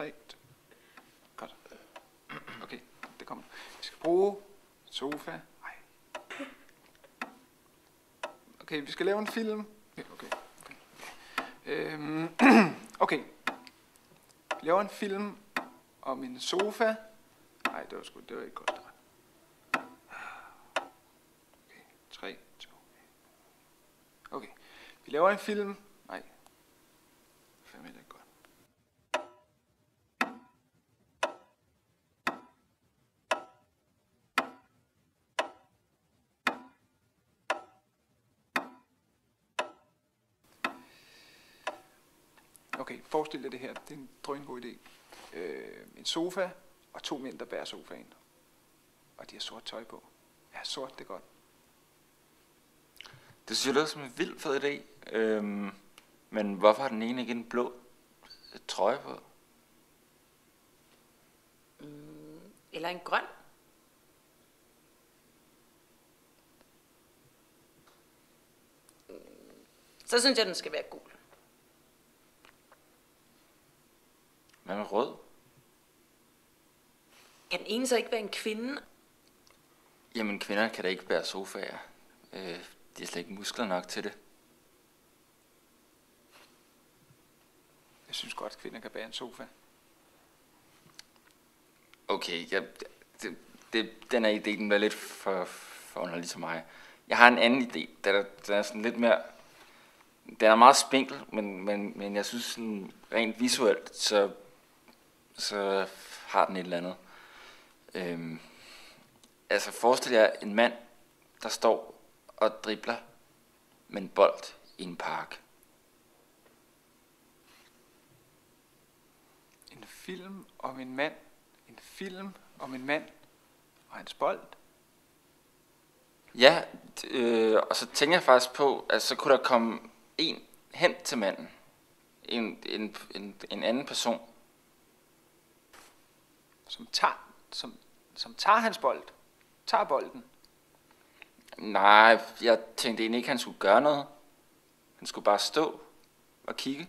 3. Godt. Okay, det kommer. Vi skal bruge sofa. Nej. Okay, vi skal lave en film. Okay. Okay. Vi laver en film om en sofa. Nej, det var ikke godt. Okay, 3, 2. Okay, vi laver en film. Nej. Fem er ikke godt. Okay, forestil dig det her. Det er en drøngod idé. En sofa og 2 mænd, der bærer sofaen. Og de har sort tøj på. Ja, sort, det er godt. Det synes jeg lyder som en vild fed idé. Men hvorfor har den ene ikke en blå trøje på? Eller en grøn. Så synes jeg, den skal være gul. Hvad med rød? Kan den ene så ikke være en kvinde? Jamen, kvinder kan da ikke bære sofaer. De har slet ikke muskler nok til det. Jeg synes godt, at kvinder kan bære en sofa. Okay, den her idé, den er lidt for underlig til mig. Jeg har en anden idé, der er sådan lidt mere... Den er meget spinkel, men jeg synes sådan, rent visuelt, så har den et eller andet. Altså forestil jer en mand, der står og dribler med en bold i en park. En film om en mand. En film om en mand og hans bold. Ja, og så tænker jeg faktisk på, at så kunne der komme en hen til manden. En anden person. Som tager hans bold. Tager bolden. Nej, jeg tænkte egentlig ikke, han skulle gøre noget. Han skulle bare stå og kigge.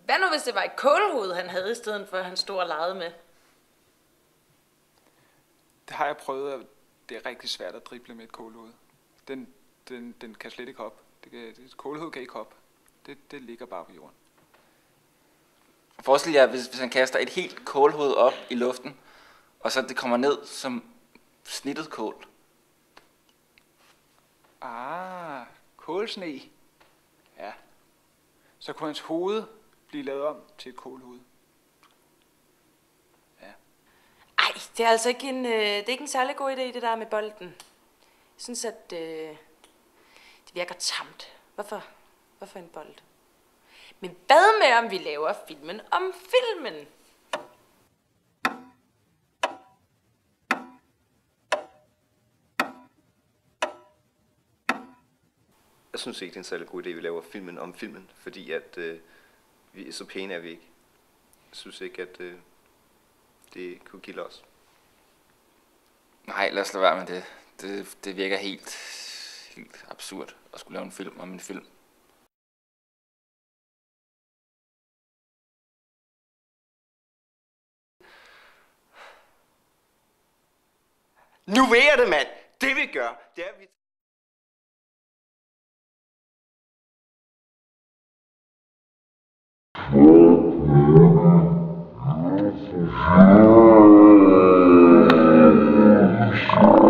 Hvad nu, hvis det var et kålhoved, han havde i stedet for, at han stod og legede med? Det har jeg prøvet, og det er rigtig svært at drible med et kålhoved. Den kan slet ikke hoppe. Et kålhoved kan ikke hoppe. Det ligger bare på jorden. Forestil jer, hvis han kaster et helt kålhoved op i luften, og så det kommer ned som snittet kål. Kålsne. Ja. Så kunne hans hoved blive lavet om til et kålhoved. Ja. Ej, det er altså ikke en særlig god idé, det der med bolden. Jeg synes, at det virker tamt. Hvorfor en bold? Men hvad med, om vi laver filmen om filmen? Jeg synes ikke, det er en særlig god idé, at vi laver filmen om filmen, fordi at så pæne er vi ikke. Jeg synes ikke, at det kunne gilde os. Nej, lad os lade være med det. Det virker helt absurd at skulle lave en film om en film. Nu ved jeg det, mand! Det vi gør, det er, at vi... Oh,